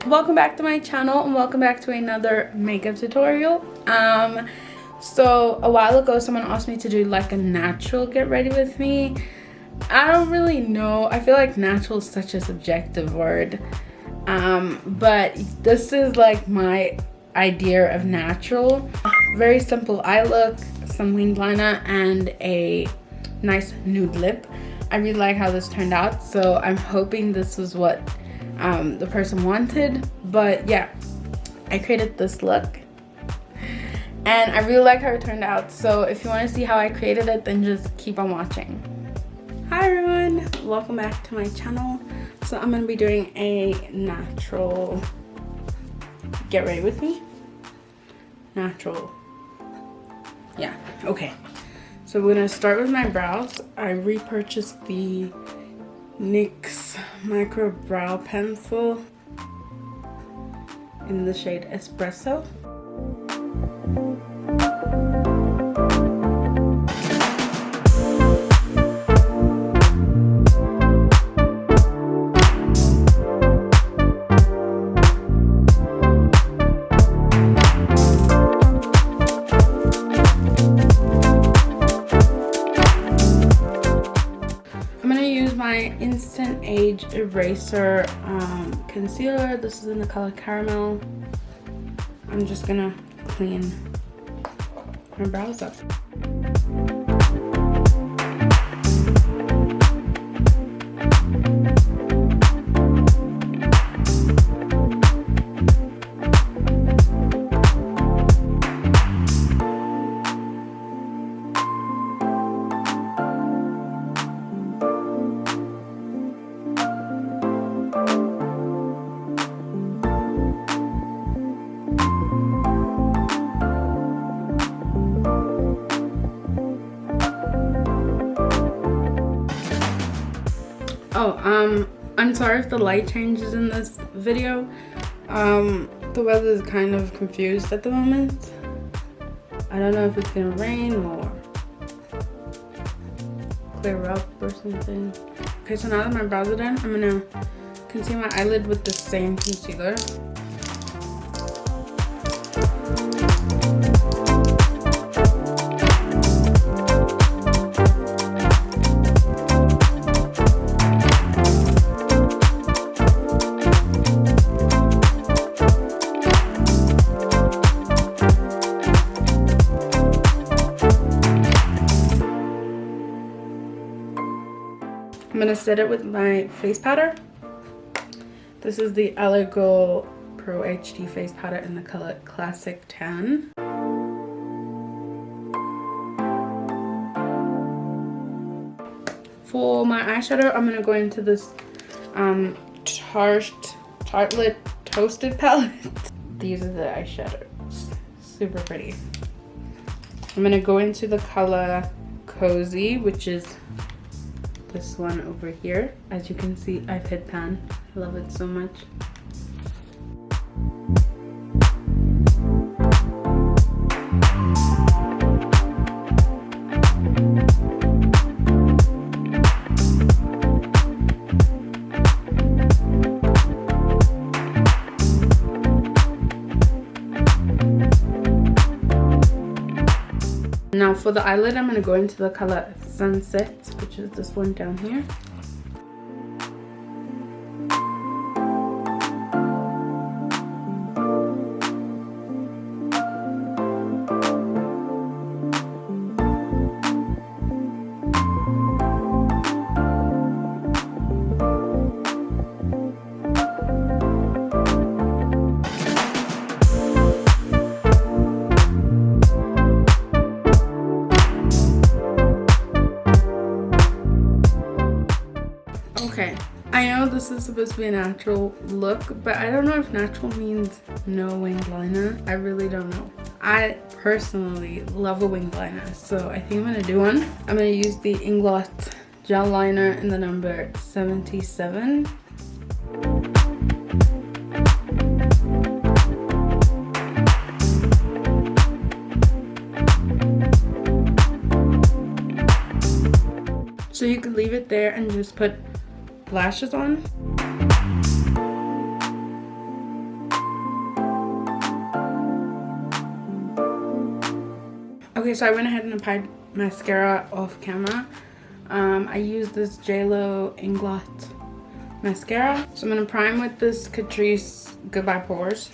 Welcome back to my channel and welcome back to another makeup tutorial. So a while ago someone asked me to do like a natural get ready with me. I don't really know, I feel like natural is such a subjective word, but this is like my idea of natural. Very simple eye look, some winged liner and a nice nude lip. I really like how this turned out, so I'm hoping this was what the person wanted. But yeah, I created this look and I really like how it turned out. So if you want to see how I created it, then just keep on watching. Hi everyone, welcome back to my channel. So I'm going to be doing a natural get ready with me. Natural. Yeah, okay. So we're going to start with my brows. I repurchased the NYX Micro Brow Pencil in the shade Espresso. Instant Age Eraser concealer. This is in the color Caramel. I'm just gonna clean my brows up. I'm sorry if the light changes in this video. The weather is kind of confused at the moment. I don't know if it's gonna rain or clear up or something. Okay, so now that my brows are done, I'm gonna conceal my eyelid with the same concealer. I'm gonna set it with my face powder. This is the Elegoo Pro HD face powder in the color Classic Tan. For my eyeshadow, I'm gonna go into this Tartelette Toasted palette. These are the eyeshadows, super pretty. I'm gonna go into the color Cozy, which is this one over here. As you can see, I've hit pan. I love it so much. Now for the eyelid, I'm going to go into the color Sunset, which is this one down here. Okay, I know this is supposed to be a natural look, but I don't know if natural means no winged liner. I really don't know. I personally love a winged liner, so I think I'm gonna do one. I'm gonna use the Inglot gel liner in the number 77. So you could leave it there and just put lashes on. Okay, so I went ahead and applied mascara off camera. I used this JLo Inglot mascara. So I'm going to prime with this Catrice Goodbye Pores.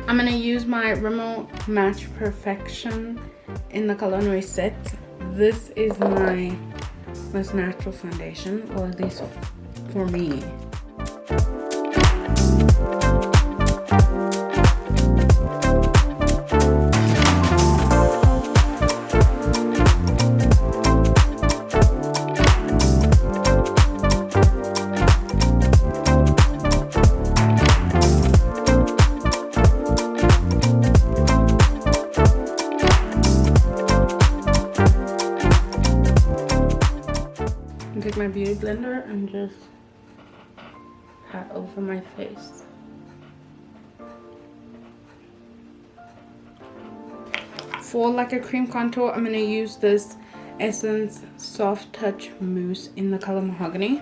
I'm going to use my Rimmel Match Perfection in the color Noisette. This is my most natural foundation, or at least for me. Take my beauty blender and just pat over my face. For like a cream contour, I'm going to use this Essence Soft Touch Mousse in the color Mahogany.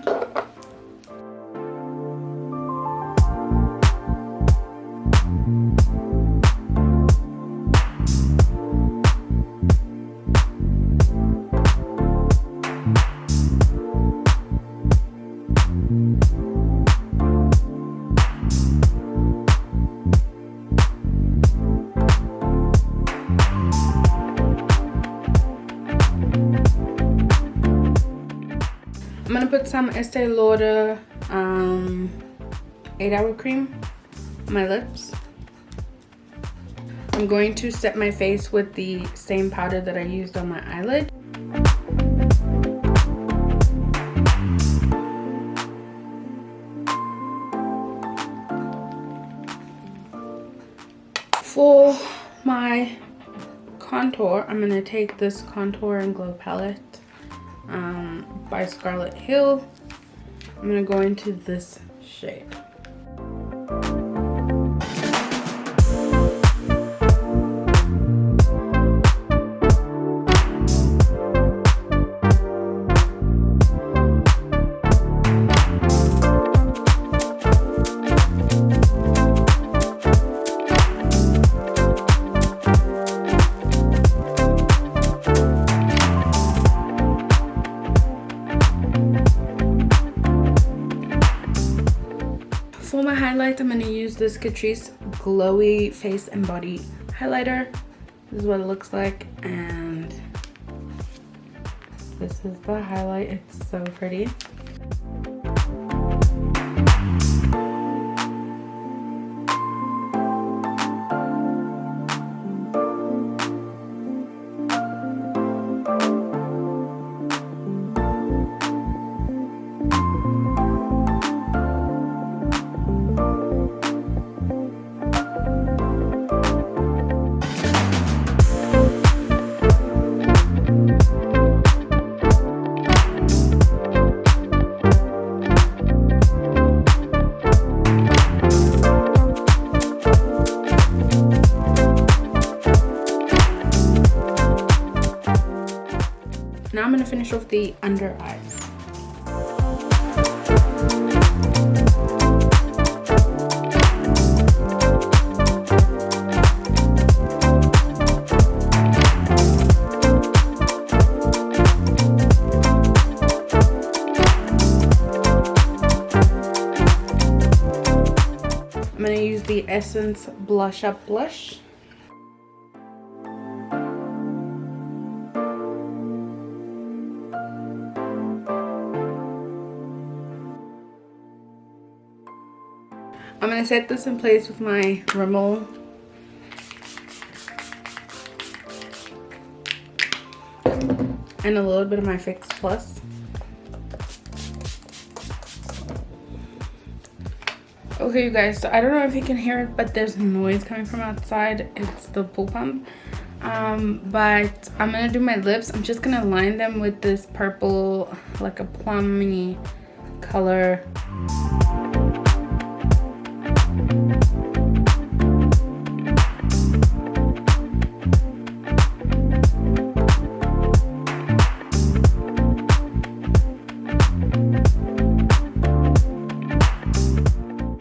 I'm gonna put some Estee Lauder 8-hour cream on my lips. I'm going to set my face with the same powder that I used on my eyelid. For my contour, I'm gonna take this Contour and Glow palette by Scarlet Hill. I'm gonna go into this shade. For my highlight, I'm going to use this Catrice Glowy Face and Body Highlighter. This is what it looks like, and this is the highlight. It's so pretty. Now I'm going to finish off the under eyes. I'm going to use the Essence Blush Up Blush. I'm going to set this in place with my Rimmel and a little bit of my Fix Plus. Okay, you guys, so I don't know if you can hear it, but there's noise coming from outside. It's the pool pump. But I'm going to do my lips. I'm just going to line them with this purple, like a plummy color.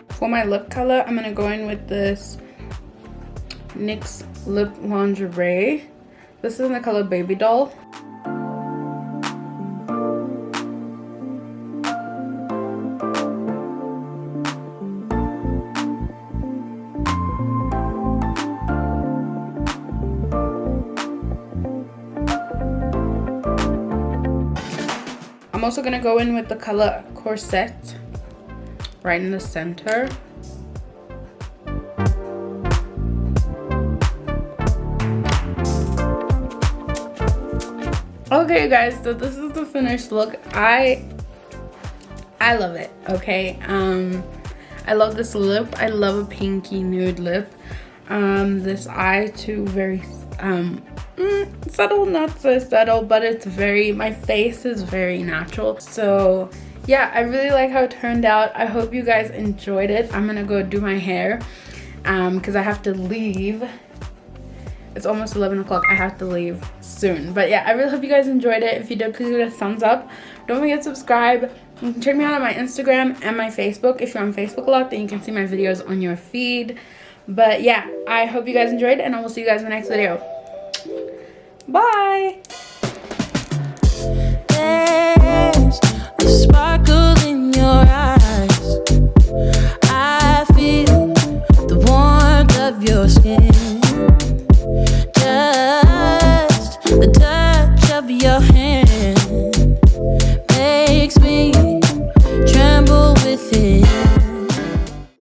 For my lip color, I'm gonna go in with this NYX Lip Lingerie. This is in the color Baby Doll. I'm also gonna go in with the color Corset right in the center. Okay guys, so this is the finished look. I love it. Okay, I love this lip. I love a pinky nude lip. This eye too, very subtle, not so subtle, but it's very, my face is very natural. So yeah, I really like how it turned out. I hope you guys enjoyed it. I'm gonna go do my hair because I have to leave. It's almost 11 o'clock. I have to leave soon. But yeah, I really hope you guys enjoyed it. If you did, please give it a thumbs up. Don't forget to subscribe. You can check me out on my Instagram and my Facebook. If you're on Facebook a lot, then you can see my videos on your feed. But yeah, I hope you guys enjoyed, and I will see you guys in the next video. Bye! There's a sparkle